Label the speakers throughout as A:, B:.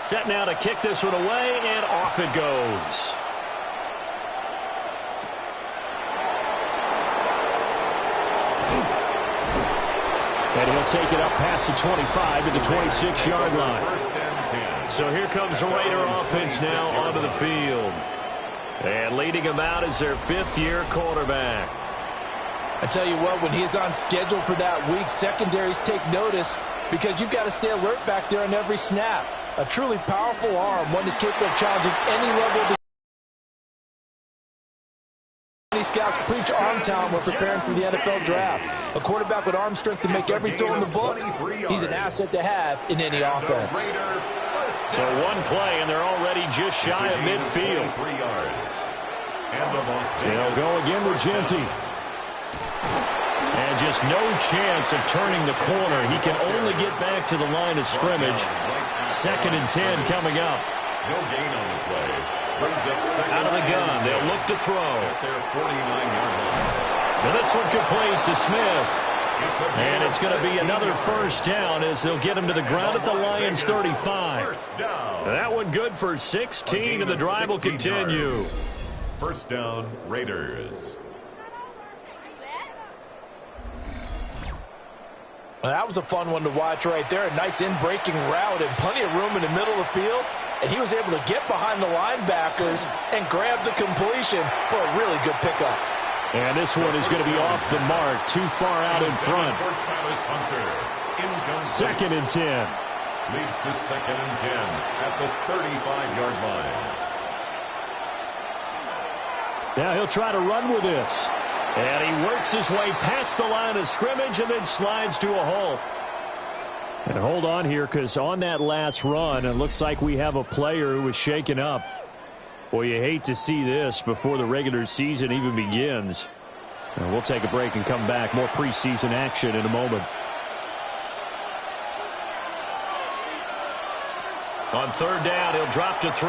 A: Set now to kick this one away, and off it goes. And he'll take it up past the 25 to the 26-yard line. So here comes the Raider offense now onto the field. And leading him out is their fifth-year quarterback.
B: I tell you what, when he's on schedule for that week, secondaries take notice because you've got to stay alert back there on every snap. A truly powerful arm, one that's capable of challenging any level of the scouts preach arm talent when preparing for the NFL draft. A quarterback with arm strength to make every throw in the book, he's an asset to have in any offense.
A: So one play, and they're already just shy of midfield.
C: They'll go again with Genty.
A: And just no chance of turning the corner. He can only get back to the line of scrimmage. 2nd and 10 coming up.
C: No gain on the play.
A: Out of the gun, they'll look to throw. And this one complete to Smith. And it's going to be another first down as they'll get him to the ground at the Lions' 35. That one good for 16, and the drive will continue.
C: First down, Raiders.
B: Well, that was a fun one to watch right there. A nice in-breaking route and plenty of room in the middle of the field. And he was able to get behind the linebackers and grab the completion for a really good pickup.
A: And this one is going to be off the mark, too far out in front. 2nd and 10.
C: Leads to 2nd and 10 at the 35-yard line.
A: Now he'll try to run with this. And he works his way past the line of scrimmage and then slides to a halt. And hold on here, because on that last run, it looks like we have a player who was shaken up. Well, you hate to see this before the regular season even begins. And we'll take a break and come back. More preseason action in a moment. On 3rd down, he'll drop to throw.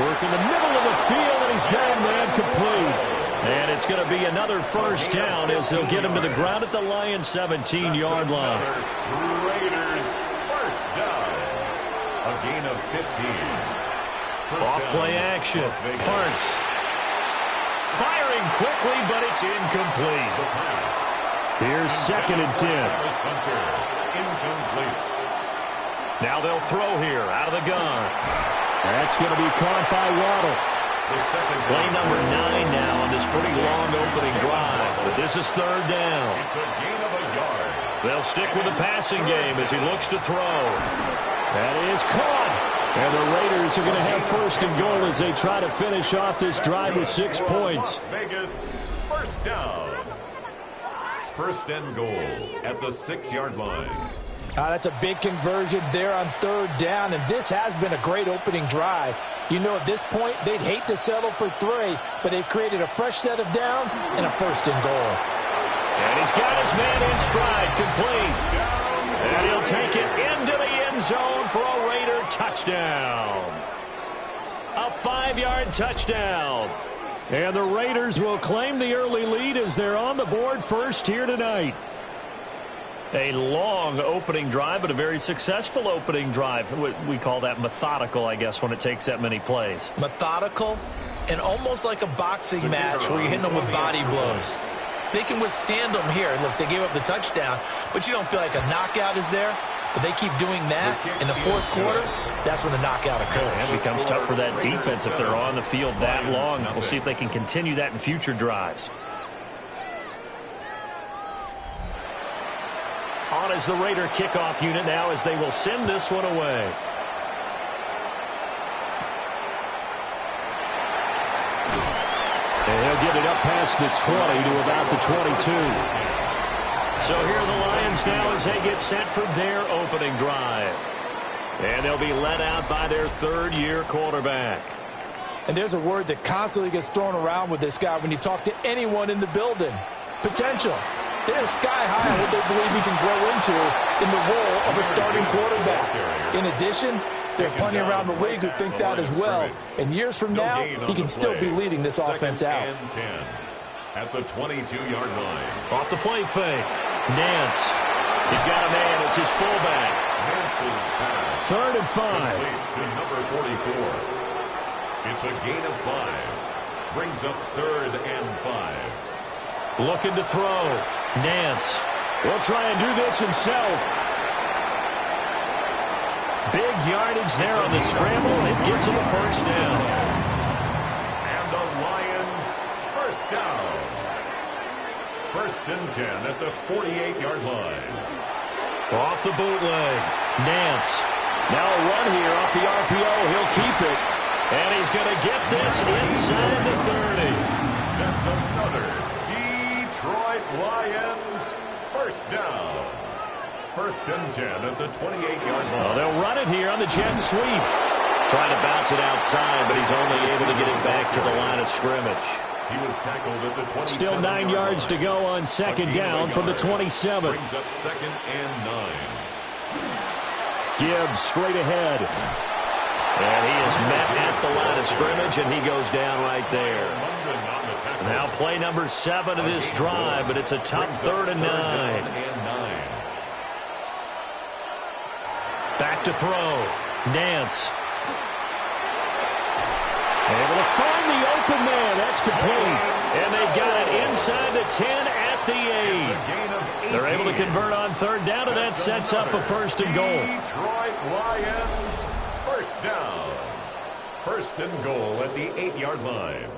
A: Work in the middle of the field, and he's got a man complete. And it's going to be another first down as they'll get him to the ground at the Lions' 17-yard line.
C: Raiders first down. A gain of 15.
A: Off play action. Parks. Firing quickly, but it's incomplete. Here's 2nd and 10.
C: Incomplete.
A: Now they'll throw here out of the gun. That's going to be caught by Waddle. Play number 9 now on this pretty long opening drive. But this is 3rd down.
C: It's a gain of a yard.
A: They'll stick with the passing game as he looks to throw. That is caught. And the Raiders are going to have 1st and goal as they try to finish off this drive with 6 points.
C: Las Vegas, first down. 1st and goal at the 6-yard line.
B: That's a big conversion there on 3rd down, and this has been a great opening drive. You know, at this point, they'd hate to settle for 3, but they've created a fresh set of downs and a 1st and goal.
A: And he's got his man in stride, complete. And he'll take it into the end zone for a Raider touchdown. A 5-yard touchdown. And the Raiders will claim the early lead as they're on the board first here tonight. A long opening drive, but a very successful opening drive. We call that methodical, I guess, when it takes that many plays.
B: Methodical and almost like a boxing match where you're hitting them with body blows. They can withstand them here. Look, they gave up the touchdown, but you don't feel like a knockout is there. But they keep doing that in the 4th quarter. That's when the knockout occurs.
A: It becomes tough for that defense if they're on the field that long. We'll see if they can continue that in future drives. On is the Raider kickoff unit now as they will send this one away. And he'll get it up past the 20 to about the 22. So here are the Lions now as they get set for their opening drive. And they'll be led out by their 3rd-year quarterback.
B: And there's a word that constantly gets thrown around with this guy when you talk to anyone in the building. Potential. They're sky high on what they believe he can grow into in the role of a starting quarterback. In addition, there are plenty around the league who think that as well. And years from now, he can still be leading this offense out.
C: At the 22-yard line.
A: Off the play fake. Nance He's got a man. It's his fullback.
C: Third
A: and 5.
C: To number 44. It's a gain of 5. Brings up 3rd and 5.
A: Looking to throw. Nance will try and do this himself. Big yardage there on the scramble. It gets him a first down.
C: And the Lions first down. 1st and 10 at the 48-yard line.
A: Off the bootleg. Nance. Now a run here off the RPO. He'll keep it. And he's going to get this inside the 30.
C: That's another Detroit Lions first down. 1st and 10 at the 28-yard line.
A: Well, they'll run it here on the jet sweep. Trying to bounce it outside, but he's only able to get it back to the line of scrimmage.
C: He was tackled at the 27.
A: Still 9 yards to go on 2nd down from the 27.
C: Brings up 2nd and 9.
A: Gibbs straight ahead. And he is met at the line of scrimmage, and he goes down right there. Now play number 7 of this drive, but it's a tough 3rd and 9. Back to throw. Nance. Able to find the open man. That's complete. And they've got it inside the 10 at the 8. They're able to convert on 3rd down, and that sets up a 1st and goal.
C: Detroit Lions first down. 1st and goal at the 8-yard line.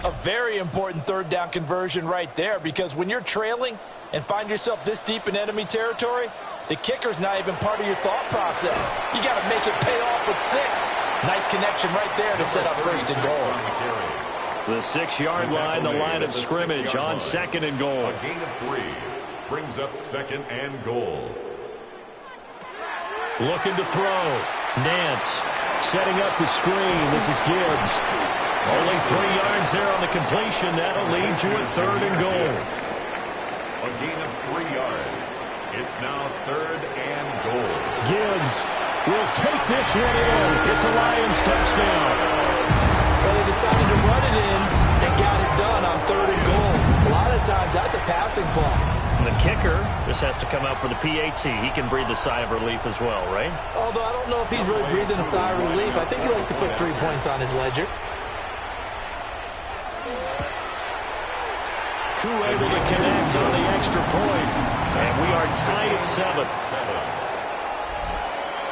B: A very important 3rd down conversion right there, because when you're trailing and find yourself this deep in enemy territory, the kicker's not even part of your thought process. You got to make it pay off with 6. Nice connection right there to set up 1st and goal.
A: The 6-yard line, the line of scrimmage on 2nd and goal.
C: A gain of 3 brings up 2nd and goal.
A: Looking to throw. Nance setting up the screen. This is Gibbs. Only 3 yards there on the completion. That'll lead to a 3rd and goal.
C: A gain of 3 yards. It's now 3rd and goal.
A: Gibbs will take this one in. It's a Lions touchdown.
B: Well, they decided to run it in and got it done on 3rd and goal. A lot of times that's a passing play.
A: The kicker just has to come out for the PAT. He can breathe a sigh of relief as well, right?
B: Although I don't know if he's really breathing a sigh of relief. I think he likes to put 3 points on his ledger.
A: Crew able to connect on the extra point. And we are tied at 7.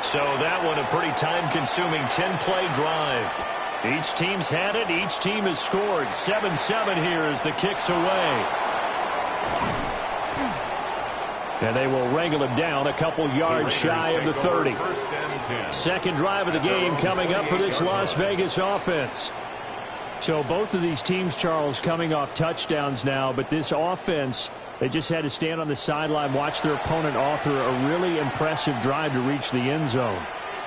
A: So that one a pretty time-consuming 10-play drive. Each team's had it. Each team has scored. 7-7 here as the kick's away. And they will wrangle him down a couple yards shy of the 30. 2nd drive of the game coming up for this Las Vegas offense. So both of these teams, Charles, coming off touchdowns now, but this offense, they just had to stand on the sideline, watch their opponent author a really impressive drive to reach the end zone.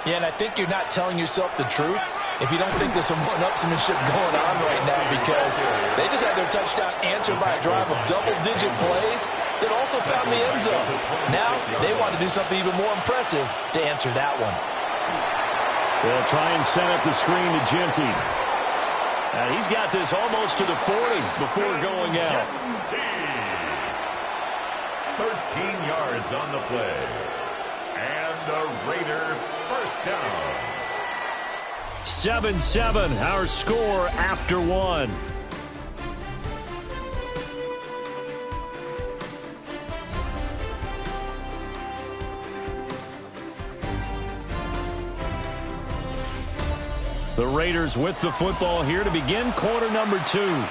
B: Yeah, and I think you're not telling yourself the truth if you don't think there's some one-upsmanship going on right now, because they just had their touchdown answered by a drive of double-digit plays that also found the end zone. Now they want to do something even more impressive to answer that one.
A: They'll try and set up the screen to Genty. And he's got this almost to the 40 before going out.
C: 13 yards on the play. And a Raider first down.
A: 7-7, our score after 1. The Raiders with the football here to begin quarter number 2.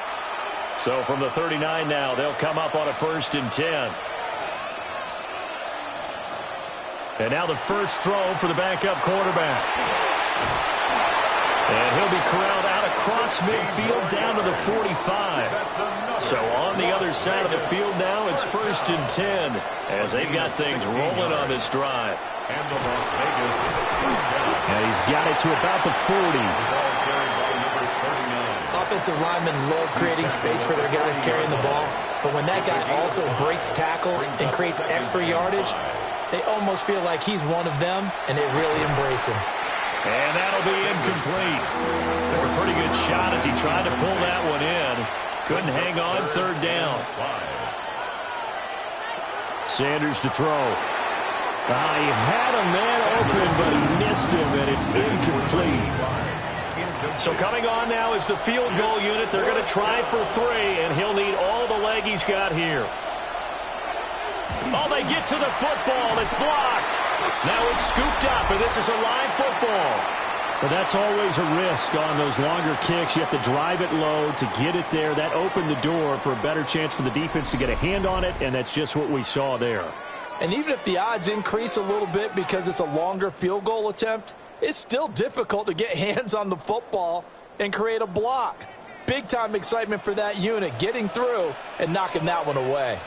A: So from the 39 now, they'll come up on a 1st and 10. And now the first throw for the backup quarterback. And he'll be corralled out across midfield down to the 45. So on the other side of the field now, it's 1st and 10 as they've got things rolling on this drive.
C: And the Las Vegas first down.
A: And he's got it to about the 40.
B: Offensive linemen love creating space for their guys carrying the ball, but when that guy also breaks tackles and creates extra yardage, they almost feel like he's one of them, and they really embrace him.
A: And that'll be incomplete. Took a pretty good shot as he tried to pull that one in. Couldn't hang on 3rd down. Sanders to throw. He had a man open, but he missed him, and it's incomplete. So coming on now is the field goal unit. They're going to try for 3, and he'll need all the leg he's got here. Oh, they get to the football. It's blocked. Now it's scooped up, and this is a live football. But that's always a risk on those longer kicks. You have to drive it low to get it there. That opened the door for a better chance for the defense to get a hand on it, and that's just what we saw there.
B: And even if the odds increase a little bit because it's a longer field goal attempt, it's still difficult to get hands on the football and create a block. Big-time excitement for that unit, getting through and knocking that one away.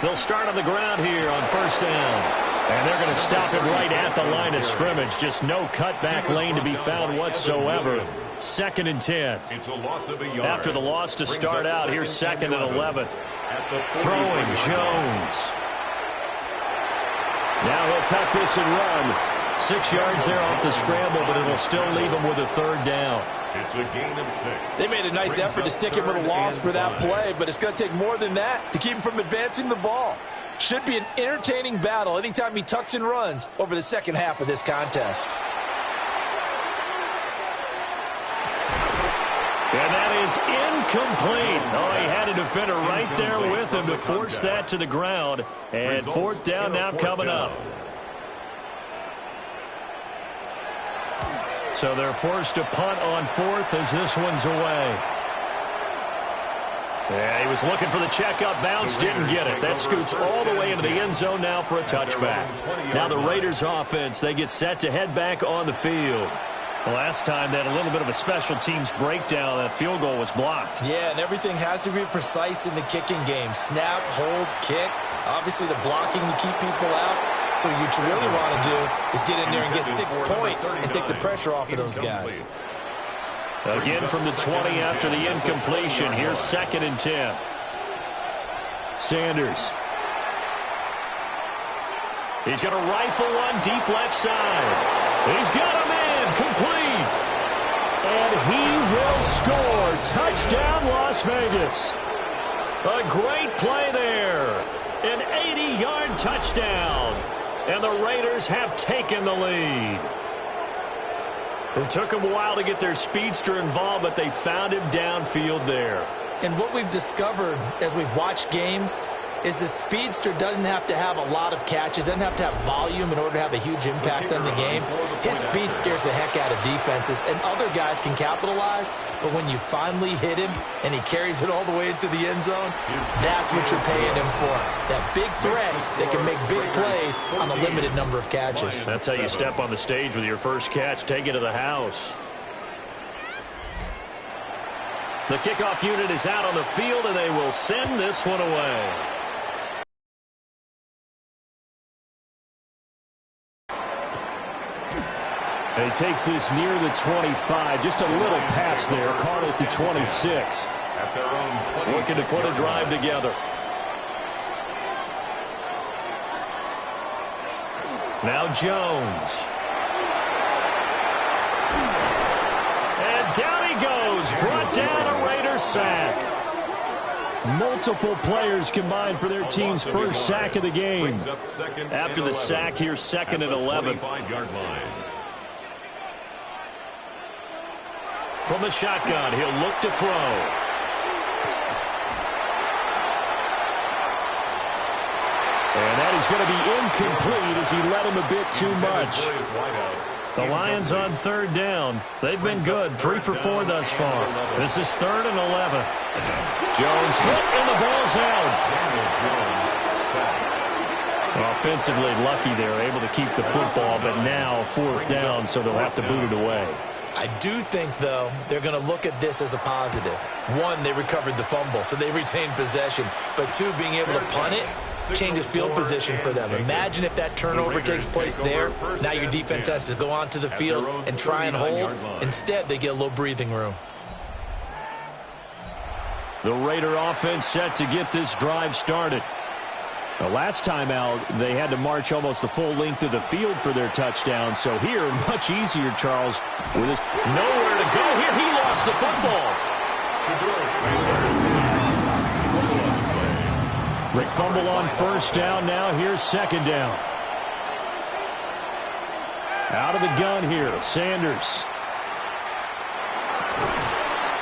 A: They'll start on the ground here on first down. And they're going to stop it right at the line of scrimmage. Just no cutback lane to be found whatsoever. 2nd and 10.
C: It's a loss of a yard.
A: After the loss to start out, here's 2nd and 11. Throwing Jones. Now he'll tuck this and run. 6 yards there off the scramble, but it'll still leave him with a 3rd down.
C: It's a gain of 6.
B: They made a nice effort to stick him with a loss for that play, but it's going to take more than that to keep him from advancing the ball. Should be an entertaining battle anytime he tucks and runs over the second half of this contest.
A: And that is incomplete. Oh, he had a defender right there with him to force that to the ground. And 4th down now coming up. So they're forced to punt on 4th as this one's away. Yeah, he was looking for the checkup bounce, didn't get it. That scoots all the way into the end zone now for a touchback. Now the Raiders offense, they get set to head back on the field. Last time they had a little bit of a special teams breakdown. That field goal was blocked.
B: Yeah, and everything has to be precise in the kicking game. Snap, hold, kick. Obviously the blocking to keep people out. So what you really want to do is get in there and get 6 points and take the pressure off of those guys.
A: Again from the 20 after the incompletion. Here's 2nd and 10. Sanders. He's going to rifle one deep left side. He's got a man complete. And he will score. Touchdown, Las Vegas. A great play there. An 80-yard touchdown. And the Raiders have taken the lead. It took them a while to get their speedster involved, but they found him downfield there.
B: And what we've discovered as we've watched games is the speedster doesn't have to have a lot of catches, doesn't have to have volume in order to have a huge impact on the game. His speed scares the heck out of defenses, and other guys can capitalize, but when you finally hit him and he carries it all the way into the end zone, that's what you're paying him for. That big threat that can make big plays on a limited number of catches.
A: That's how you step on the stage with your first catch. Take it to the house. The kickoff unit is out on the field, and they will send this one away. He takes this near the 25. Just a little pass there. Caught at the 26. Looking to put a drive together. Now Jones. And down he goes. Brought down a Raider sack. Multiple players combined for their team's first sack of the game. After the sack, here's 2nd and 11. From the shotgun, he'll look to throw. And that is going to be incomplete as he led him a bit too much. The Lions on 3rd down. They've been good, 3 for 4 thus far. This is 3rd and 11. Jones hit, and the ball's out. Offensively lucky they're able to keep the football, but now 4th down, so they'll have to boot it away.
B: I do think, though, they're going to look at this as a positive. 1, they recovered the fumble, so they retained possession. But 2, being able to punt it changes field position for them. Imagine if that turnover takes place there. Now your defense has to go onto the field and try and hold. Instead, they get a little breathing room.
A: The Raider offense set to get this drive started. The last time out, they had to march almost the full length of the field for their touchdown. So here, much easier, Charles, with his nowhere to go here. He lost the football. They fumble on first down. Now here's second down. Out of the gun here, Sanders.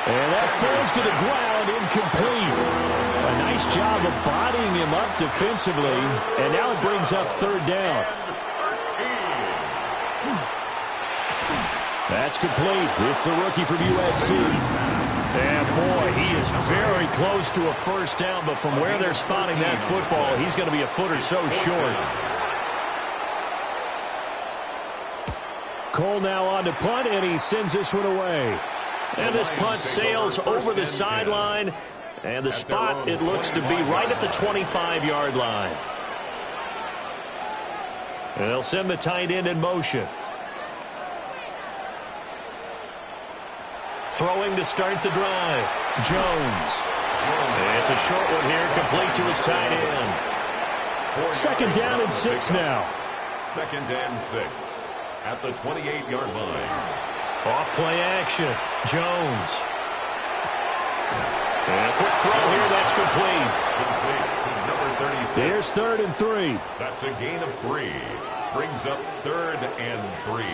A: And that falls to the ground, incomplete. A nice job of bodying him up defensively. And now it brings up third down. That's complete. It's the rookie from USC. And boy, he is very close to a first down, but from where they're spotting that football, he's going to be a foot or so short. Cole now on to punt, and he sends this one away. And this punt sails over the sideline, and the spot, it looks to be right at the 25-yard line. And they'll send the tight end in motion. Throwing to start the drive. Jones. It's a short one here, complete to his tight end. Second down and 6 now.
C: Second and 6 at the 28-yard line.
A: Off play action. Jones. And a quick throw here, that's complete.
C: Complete to number 36.
A: Here's 3rd and 3.
C: That's a gain of 3. Brings up 3rd and 3.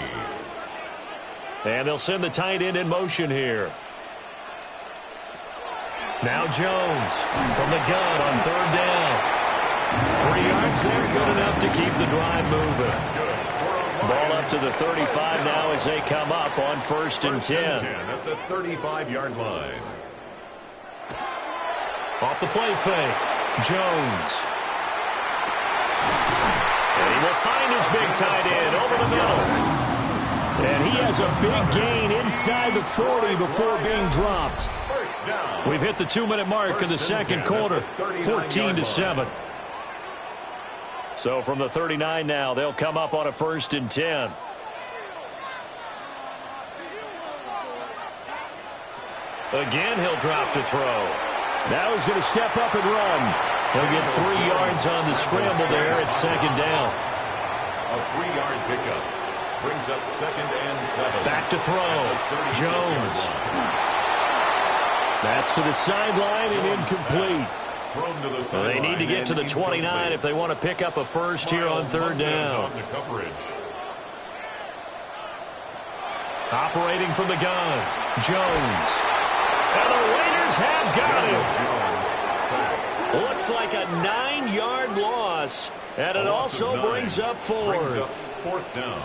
A: And they'll send the tight end in motion here. Now Jones from the gun on 3rd down. 3 yards there, good enough to keep the drive moving. Ball up to the 35 now as they come up on 1st and 10.
C: At the 35-yard line.
A: Off the play fake. Jones. And he will find his big tight end over the middle. And he has a big gain inside the 40 before being dropped. We've hit the 2-minute mark in the second quarter. 14-7. So from the 39 now, they'll come up on a 1st and 10. Again, he'll drop to throw. Now he's going to step up and run. He'll get 3 yards on the scramble there at second down.
C: A 3-yard pickup. Brings up 2nd and 7.
A: Back to throw. Jones. That's to the sideline and incomplete. So they need to get to the 29 if they want to pick up a first here on 3rd down. Operating from the gun. Jones. And the Raiders have got him. Looks like a 9-yard loss. And it also brings up 4th.
C: 4th down.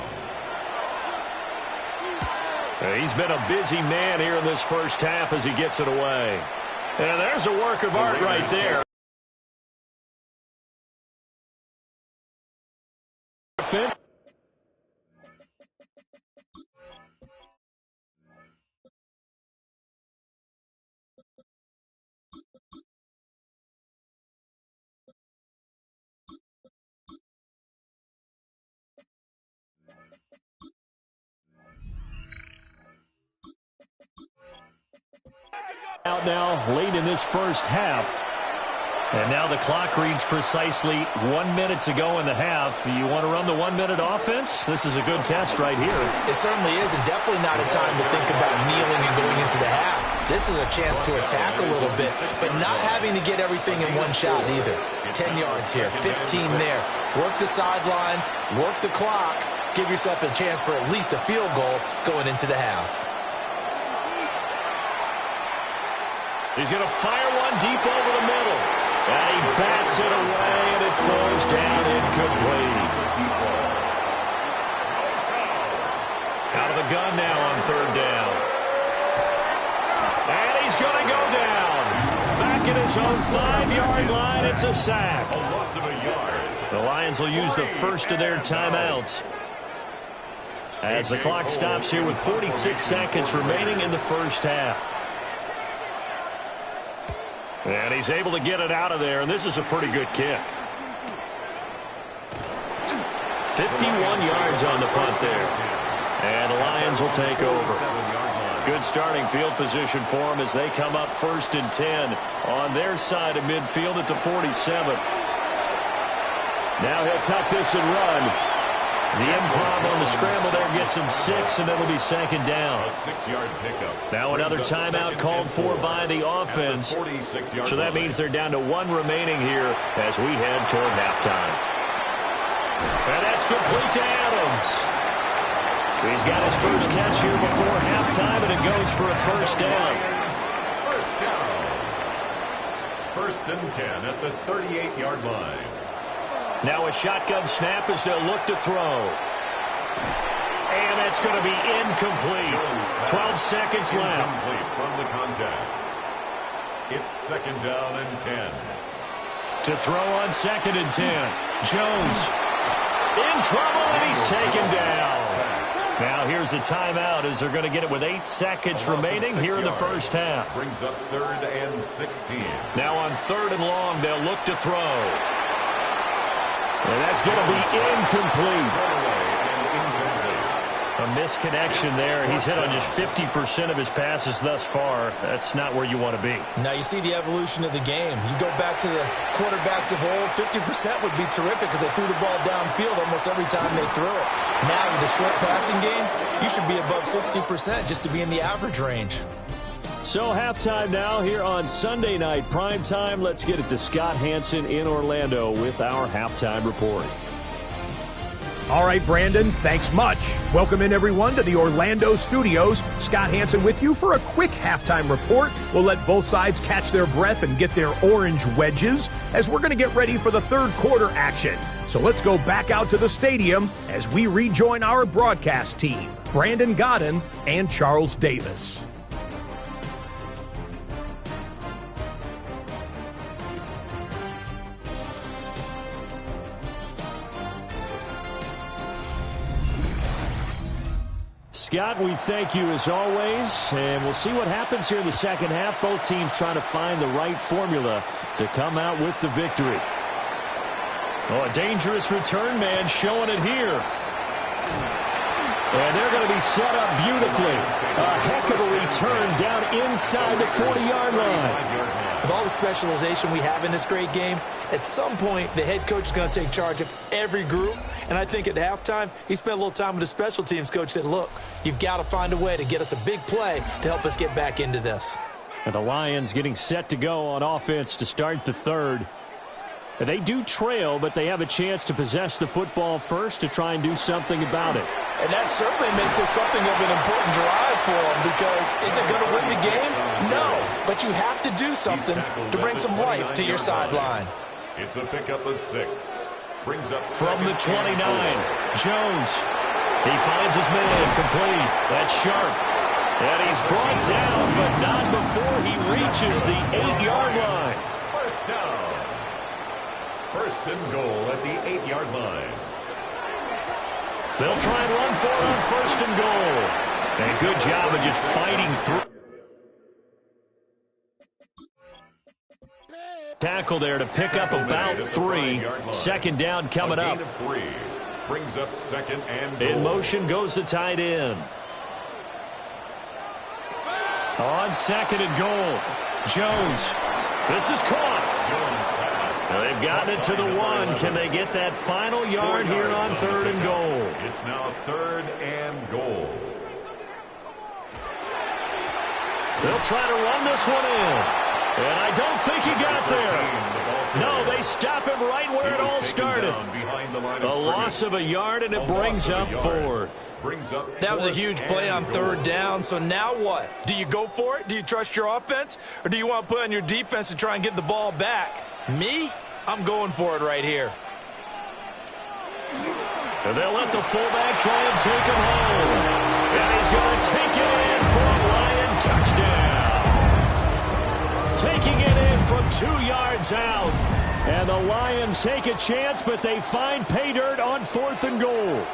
A: He's been a busy man here in this first half as he gets it away. And there's a work of art right there. Out now late in this first half. And now the clock reads precisely 1 minute to go in the half. You want to run the 1-minute offense? This is a good test right here.
B: It certainly is, and definitely not a time to think about kneeling and going into the half. This is a chance to attack a little bit, but not having to get everything in one shot either. 10 yards here, 15 there. Work the sidelines, work the clock, give yourself a chance for at least a field goal going into the half.
A: He's going to fire one deep over the middle. And he bats it away, and it falls down incomplete. Out of the gun now on 3rd down. And he's going to go down. Back at his own 5-yard line, it's a sack.
C: A loss of a yard.
A: The Lions will use the first of their timeouts as the clock stops here with 46 seconds remaining in the first half. And he's able to get it out of there, and this is a pretty good kick. 51 yards on the punt there. And the Lions will take over. Good starting field position for them as they come up 1st and 10 on their side of midfield at the 47. Now he'll tuck this and run. The improv on the scramble there gets him 6, and it'll be second down.
C: A 6-yard pickup.
A: Now another timeout called for by the offense. So that means they're down to 1 remaining here as we head toward halftime. And that's complete to Adams. He's got his first catch here before halftime, and it goes for a first down.
C: First down. First and 10 at the 38-yard line.
A: Now a shotgun snap as they'll look to throw. And that's going to be incomplete. 12 seconds left.
C: Incomplete from the contact. It's second down and 10.
A: To throw on second and 10. Jones in trouble, and he's taken down. Now here's a timeout as they're going to get it with 8 seconds remaining here in the first half.
C: Brings up third and 16.
A: Now on third and long, they'll look to throw. And that's going to be incomplete. A misconnection there. He's hit on just 50% of his passes thus far. That's not where you want to be.
B: Now you see the evolution of the game. You go back to the quarterbacks of old, 50% would be terrific because they threw the ball downfield almost every time they threw it. Now with the short passing game, you should be above 60% just to be in the average range.
A: So halftime now here on Sunday night prime time. Let's get it to Scott Hansen in Orlando with our halftime report.
D: All right, Brandon, thanks much. Welcome in, everyone, to the Orlando studios. Scott Hansen with you for a quick halftime report. We'll let both sides catch their breath and get their orange wedges as we're going to get ready for the third quarter action. So let's go back out to the stadium as we rejoin our broadcast team, Brandon Godden and Charles Davis.
A: Scott, we thank you as always, and we'll see what happens here in the second half. Both teams trying to find the right formula to come out with the victory. Oh, a dangerous return man showing it here. And they're going to be set up beautifully. A heck of a return down inside the 40-yard line.
B: With all the specialization we have in this great game, at some point the head coach is going to take charge of every group. And I think at halftime, he spent a little time with the special teams coach, said, look, you've got to find a way to get us a big play to help us get back into this.
A: And the Lions getting set to go on offense to start the third. They do trail, but they have a chance to possess the football first to try and do something about it.
B: And that certainly makes it something of an important drive for them, because is it going to win the game? No, but you have to do something to bring some life to your sideline.
C: It's a pickup of 6. Brings up
A: from the 29. Jones. He finds his man complete. That's sharp. And he's brought down, but not before he reaches the 8-yard line.
C: First down. First and goal at the 8-yard line.
A: They'll try and run for it on first and goal. And good job of just fighting through. Tackle there to pick up about 3. Second down coming up.
C: Brings up second and goal.
A: In motion goes the tight end. On second and goal. Jones. This is caught. They've gotten it to the 1. Can they get that final yard here on third and goal?
C: It's now third and goal.
A: They'll try to run this one in. And I don't think he got there. No, they stop him right where it all started. A loss of a yard, and it brings up fourth.
B: That was a huge play on third down. So now what? Do you go for it? Do you trust your offense? Or do you want to put on your defense to try and get the ball back? Me? I'm going for it right here.
A: And they'll let the fullback try and take him home. And he's going to take it in for a Lion touchdown. Taking it in from 2 yards out. And the Lions take a chance, but they find pay dirt on fourth and goal.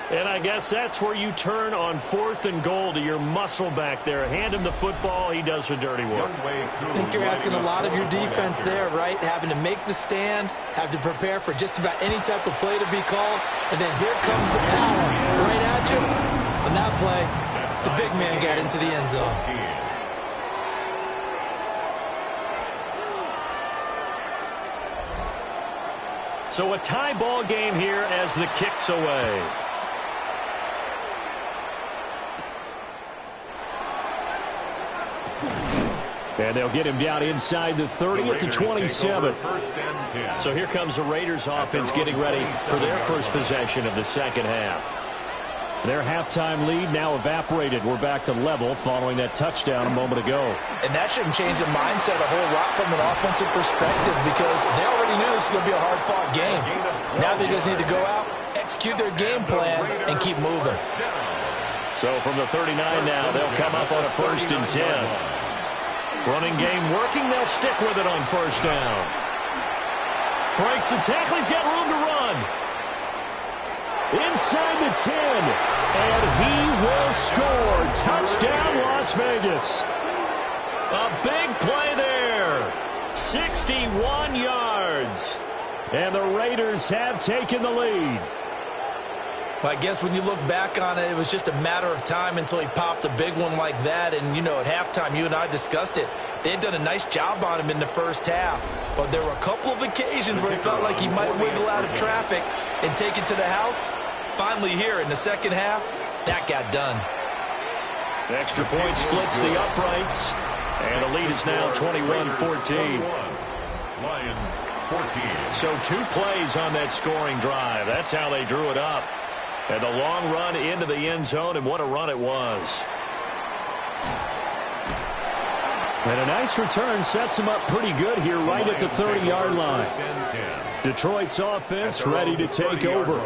A: And I guess that's where you turn on fourth and goal to your muscle back there. Hand him the football. He does the dirty work.
B: I think you're asking a lot of your defense there, right? Having to make the stand, have to prepare for just about any type of play to be called. And then here comes the power right at you. On that play, the big man got into the end zone.
A: So a tie ball game here as the kick's away. And they'll get him down inside the 30 at the 27. So here comes the Raiders offense getting ready for their first possession of the second half. Their halftime lead now evaporated. We're back to level following that touchdown a moment ago.
B: And that shouldn't change the mindset a whole lot from an offensive perspective because they already knew this was going to be a hard-fought game. Now they just need to go out, execute their game plan, and keep moving.
A: So from the 39 now, they'll come up on a 1st and 10. Running game working. They'll stick with it on 1st down. Breaks the tackle. He's got room to run. Inside the 10. And he will score. Touchdown, Las Vegas. A big play there. 61 yards. And the Raiders have taken the lead.
B: Well, I guess when you look back on it, it was just a matter of time until he popped a big one like that. And, you know, at halftime, you and I discussed it. They had done a nice job on him in the first half. But there were a couple of occasions where it felt like he might wiggle out of traffic and take it to the house. Finally here in the second half, that got done.
A: The extra point splits the uprights. And the lead is now 21-14.
C: Lions 14.
A: So 2 plays on that scoring drive. That's how they drew it up. And a long run into the end zone, and what a run it was. And a nice return sets him up pretty good here right at the 30-yard line. Detroit's offense ready to take over.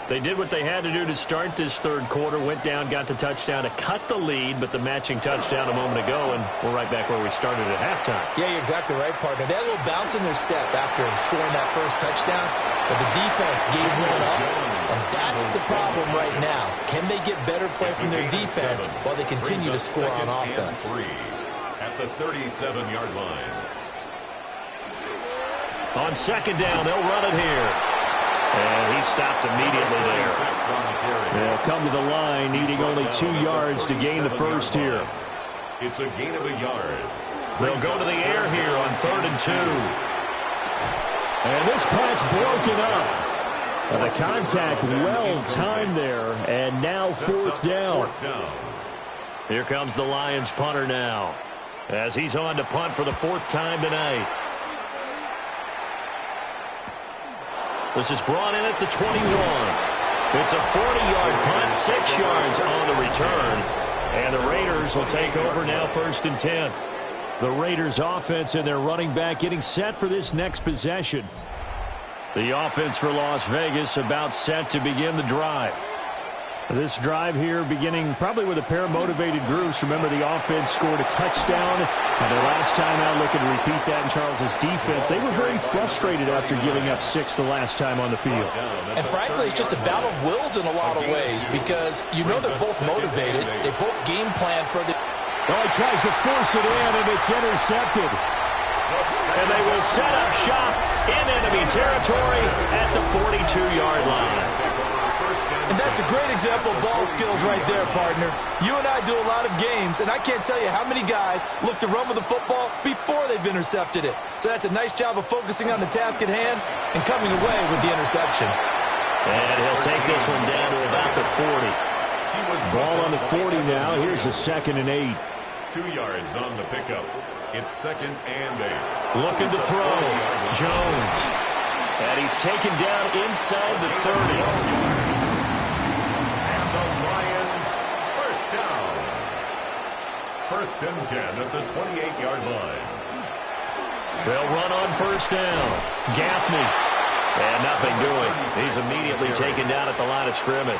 A: They did what they had to do to start this third quarter, went down, got the touchdown to cut the lead, but the matching touchdown a moment ago, and we're right back where we started at halftime.
B: Yeah, you're exactly right, partner. They had a little bounce in their step after scoring that first touchdown, but the defense gave one up, and that's the problem right now. Can they get better play from their defense while they continue to score on offense?
C: At the 37-yard line.
A: On 2nd down, they'll run it here. And he stopped immediately there. They'll come to the line, needing only 2 yards to gain the first here.
C: It's a gain of a yard.
A: They'll go to the air here on 3rd and 2. And this pass broken up. And the contact well timed there. And now 4th down. Here comes the Lions punter now, as he's on to punt for the 4th time tonight. This is brought in at the 21. It's a 40-yard punt, 6 yards on the return. And the Raiders will take over now 1st and 10. The Raiders offense and their running back getting set for this next possession. The offense for Las Vegas about set to begin the drive. This drive here beginning probably with a pair of motivated groups. Remember, the offense scored a touchdown. And their last time out, looking to repeat that in Charles's defense. They were very frustrated after giving up 6 the last time on the field.
B: And frankly, it's just a battle of wills in a lot of ways because you know they're both motivated. They both game plan for the...
A: Well, he tries to force it in, and it's intercepted. And they will set up shop in enemy territory at the 42-yard line.
B: And that's a great example of ball skills right there, partner. You and I do a lot of games, and I can't tell you how many guys look to run with the football before they've intercepted it. So that's a nice job of focusing on the task at hand and coming away with the interception.
A: And he'll take this one down to about the 40. Ball on the 40 now. Here's a 2nd and 8.
C: 2 yards on the pickup. It's 2nd and 8.
A: Looking to throw. Jones. And he's taken down inside the 30.
C: First and 10 at the 28-yard line.
A: They'll run on 1st down. Gaffney. And nothing doing. He's immediately taken down at the line of scrimmage.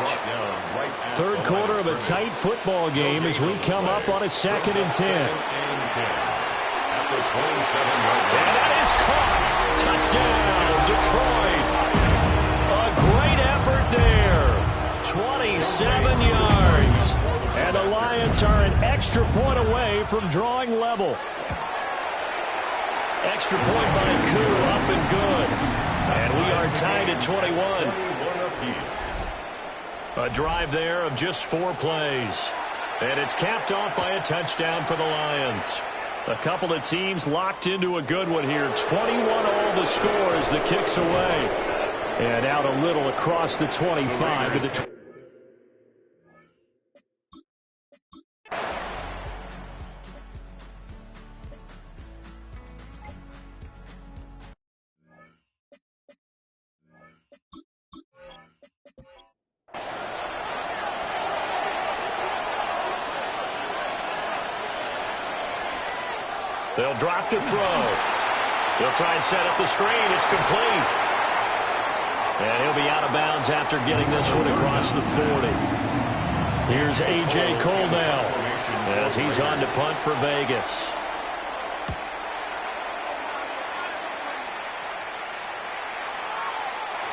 A: 3rd quarter of a tight football game as we come up on a 2nd and 10.
C: At the 27-yard line.
A: And that is caught. Touchdown, Detroit. A great effort there. 27 yards. And the Lions are an extra point away from drawing level. Extra point by Koo, up and good. And we are tied at 21. A drive there of just 4 plays. And it's capped off by a touchdown for the Lions. A couple of teams locked into a good one here. 21 all the score as the kick's away. And out a little across the 25 to the They'll drop to throw. They'll try and set up the screen. It's complete. And he'll be out of bounds after getting this one across the 40. Here's A.J. Cole now as he's on to punt for Vegas.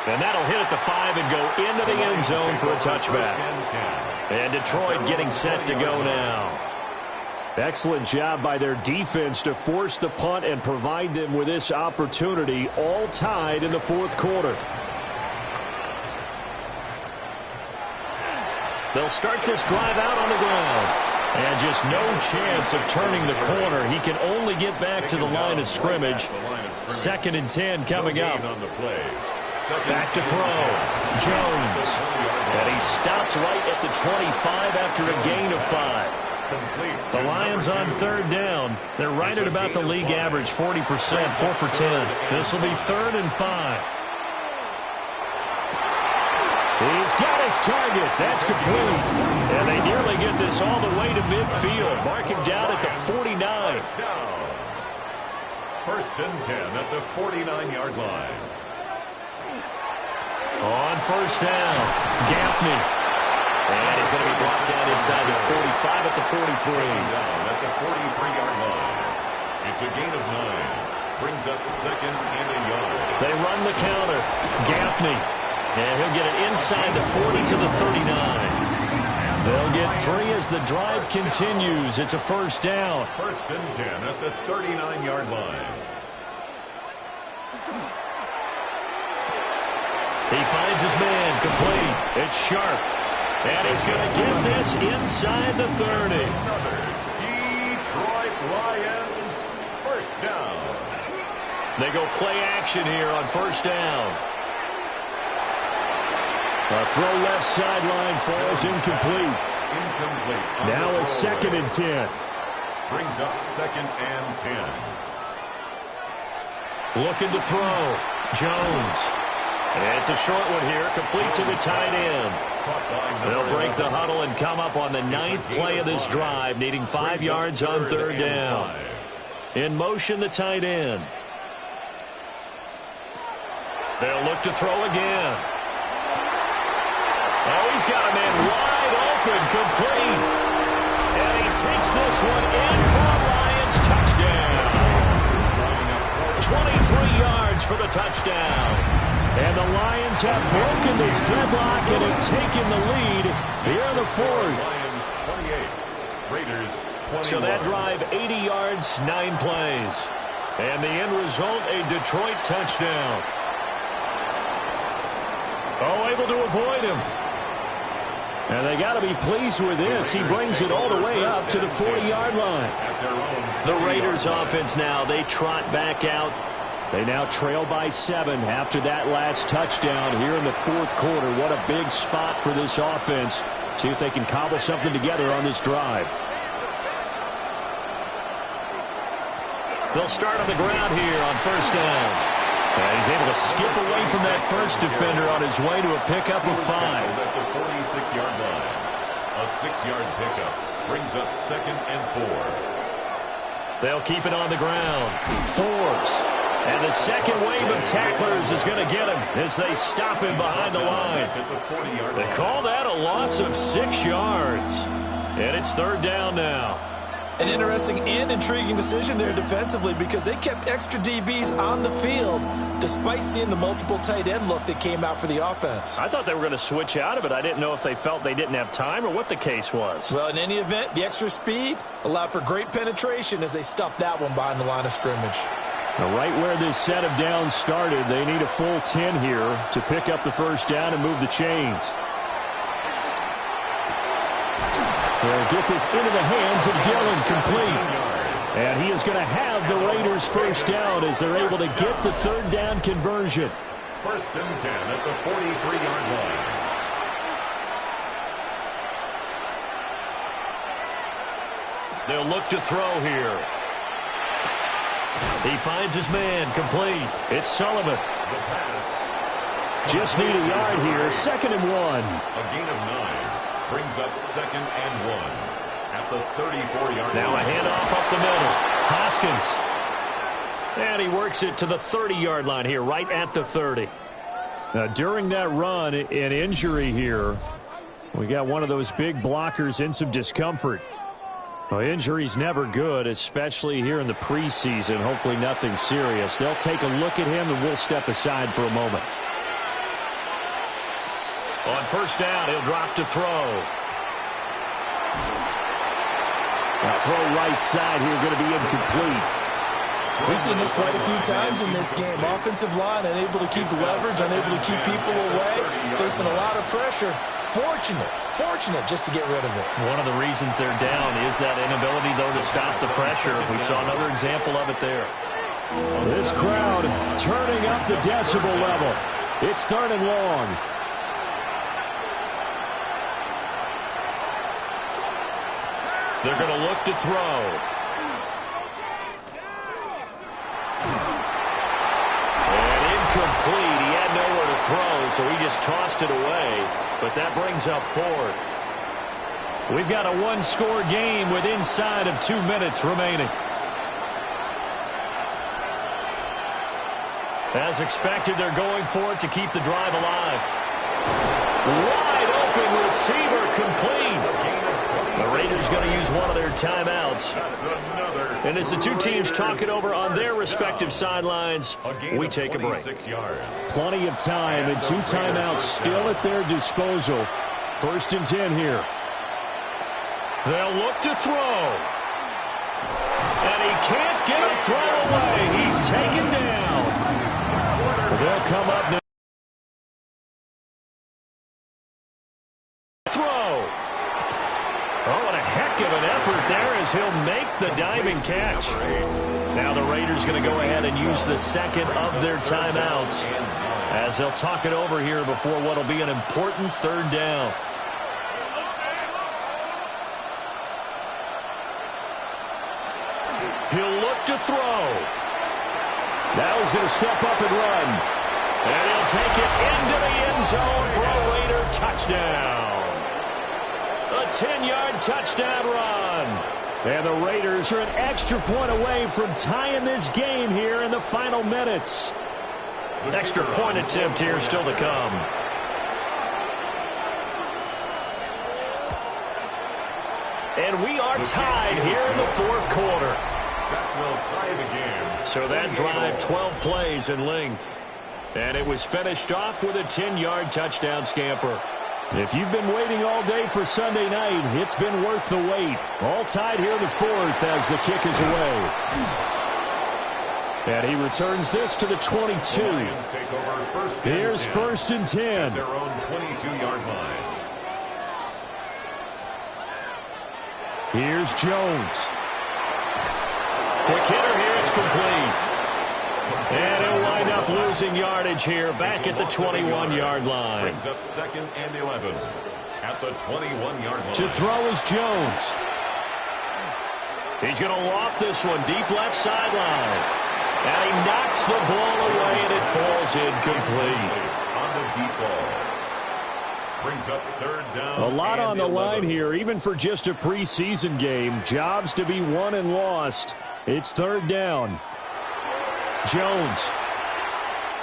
A: And that'll hit at the 5 and go into the end zone for a touchback. And Detroit getting set to go now. Excellent job by their defense to force the punt and provide them with this opportunity, all tied in the fourth quarter. They'll start this drive out on the ground. And just no chance of turning the corner. He can only get back to the line of scrimmage. 2nd and 10 coming up. Back to throw. Jones. And he stopped right at the 25 after a gain of 5. The Lions on 3rd down. They're right at about the league average, 40%, 4 for 10. This will be 3rd and 5. He's got his target. That's complete. And they nearly get this all the way to midfield. Mark him down at the 49.
C: 1st and 10 at the 49-yard line.
A: On 1st down, Gaffney. And he's going to be brought down inside the 45 at the 43.
C: Down at the 43-yard line. It's a gain of 9. Brings up 2nd and a yard.
A: They run the counter. Gaffney. And he'll get it inside the 40 to the 39. They'll get 3 as the drive continues. It's a 1st down.
C: 1st and 10 at the 39-yard line.
A: He finds his man. Complete. It's Sharp. And he's going to get this inside the 30.
C: Another Detroit Lions 1st down.
A: They go play action here on 1st down. A throw left sideline falls incomplete. Now a 2nd and 10.
C: Brings up 2nd and 10.
A: Looking to throw. Jones. And it's a short one here, complete to the tight end. They'll break the huddle and come up on the 9th play of this drive, needing 5 yards on 3rd down. In motion, the tight end. They'll look to throw again. Oh, he's got a man wide open, complete. And he takes this one in for a Lions touchdown. 23 yards for the touchdown. And the Lions have broken this deadlock and have taken the lead here in the 4th.
C: Lions 28, Raiders 21.
A: So that drive, 80 yards, 9 plays. And the end result, a Detroit touchdown. Oh, able to avoid him. And they got to be pleased with this. He brings it all the way up to the 40-yard line. The Raiders offense now, they trot back out. They now trail by 7 after that last touchdown here in the 4th quarter. What a big spot for this offense. See if they can cobble something together on this drive. They'll start on the ground here on 1st down. And he's able to skip away from that first defender on his way to a pickup of 5.
C: At the 46-yard line. A 6-yard pickup brings up 2nd and 4.
A: They'll keep it on the ground. Forbes. And the second wave of tacklers is going to get him as they stop him behind the line. They call that a loss of 6 yards. And it's 3rd down now.
B: An interesting and intriguing decision there defensively because they kept extra DBs on the field despite seeing the multiple tight end look that came out for the offense.
A: I thought they were going to switch out of it. I didn't know if they felt they didn't have time or what the case was.
B: Well, in any event, the extra speed allowed for great penetration as they stuffed that one behind the line of scrimmage.
A: Now, right where this set of downs started, they need a full 10 here to pick up the 1st down and move the chains. They'll get this into the hands of Dillon, complete. And he is going to have the Raiders first down as they're able to get the third down conversion.
C: First and 10 at the 43-yard line.
A: They'll look to throw here. He finds his man, complete. It's Sullivan.
C: The pass.
A: Just need a yard here, 2nd and 1.
C: A gain of 9 brings up 2nd and 1 at the 34-yard line.
A: Now a handoff up the middle. Hoskins. And he works it to the 30-yard line here, right at the 30. Now, during that run, an injury here. We got one of those big blockers in some discomfort. Well, injury's never good, especially here in the preseason. Hopefully nothing serious. They'll take a look at him, and we'll step aside for a moment. On first down, he'll drop to throw. Now throw right side here, going to be incomplete.
B: We've seen this quite a few times in this game. Offensive line unable to keep leverage, unable to keep people away, facing a lot of pressure. Fortunate just to get rid of it.
A: One of the reasons they're down is that inability, though, to stop the pressure. We saw another example of it there. This crowd turning up to decibel level. It's 3rd and long. They're going to look to throw. And incomplete. He had nowhere to throw, so he just tossed it away. But that brings up 4th. We've got a one-score game with inside of 2 minutes remaining. As expected, they're going for it to keep the drive alive. Wide open receiver, complete. The Raiders going to use one of their timeouts. And as the two teams talk it over on their respective sidelines, we take a break. Plenty of time and 2 timeouts still at their disposal. 1st and 10 here. They'll look to throw. And he can't get a throw away. He's taken down. They'll come up now. Oh, and a heck of an effort there as he'll make the diving catch. Now the Raiders going to go ahead and use the 2nd of their timeouts as they'll talk it over here before what will be an important 3rd down. He'll look to throw. Now he's going to step up and run. And he'll take it into the end zone for a Raider touchdown. A 10-yard touchdown run. And the Raiders are an extra point away from tying this game here in the final minutes. Extra point attempt here still to come. And we are tied here in the 4th quarter.
C: That will tie the game.
A: So that drive, 12 plays in length. And it was finished off with a 10-yard touchdown scamper. If you've been waiting all day for Sunday night, it's been worth the wait. All tied here in the 4th as the kick is away. And he returns this to the 22. Here's 1st and 10.
C: Their own 22-yard line.
A: Here's Jones. Quick hitter here, it's complete. And he'll wind up losing yardage here back at the 21-yard line.
C: Brings up 2nd and 11 at the 21-yard line.
A: To throw is Jones. He's going to loft this one deep left sideline. And he knocks the ball away, and it falls incomplete.
C: On the deep ball. Brings up 3rd down.
A: A lot on the
C: 11.
A: line here, even for just a preseason game. Jobs to be won and lost. It's 3rd down. Jones.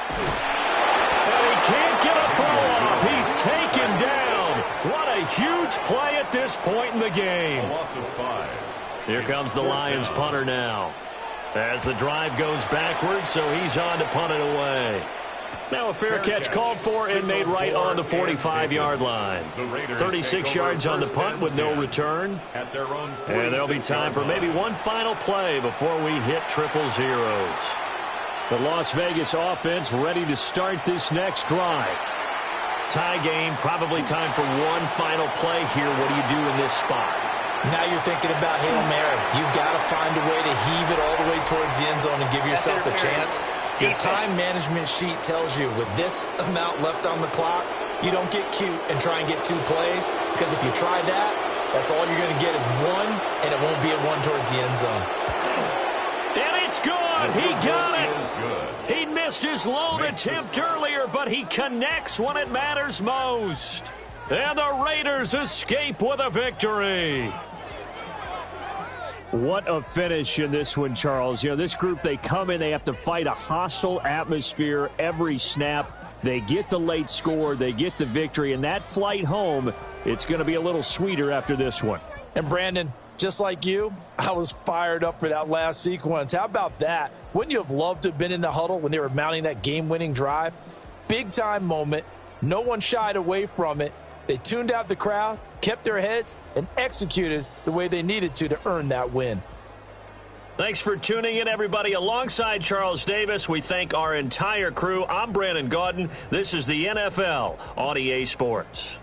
A: And he can't get a throw off. He's taken down. What a huge play at this point in the game.
C: A loss of 5.
A: Here comes the Lions punter now. As the drive goes backwards, so he's on to punt it away. Now a fair catch called for and made right on the 45-yard line. 36 yards on the punt with no return. And there'll be time for maybe one final play before we hit triple zeros. The Las Vegas offense ready to start this next drive. Tie game, probably time for one final play here. What do you do in this spot?
B: Now you're thinking about Hail Mary. You've got to find a way to heave it all the way towards the end zone and give yourself a chance. Your time management sheet tells you with this amount left on the clock, you don't get cute and try and get 2 plays, because if you try that, that's all you're going to get is 1, and it won't be a 1 towards the end zone.
A: And it's good. He got it. He missed his lone attempt earlier, but he connects when it matters most. And the Raiders escape with a victory. What a finish in this one, Charles. You know, this group, they come in, they have to fight a hostile atmosphere every snap. They get the late score, they get the victory, and that flight home, it's going to be a little sweeter after this one.
B: And Brandon, just like you, I was fired up for that last sequence. How about that? Wouldn't you have loved to have been in the huddle when they were mounting that game-winning drive? Big-time moment. No one shied away from it. They tuned out the crowd, kept their heads, and executed the way they needed to earn that win.
A: Thanks for tuning in, everybody. Alongside Charles Davis, we thank our entire crew. I'm Brandon Gaudin. This is the NFL on EA Sports.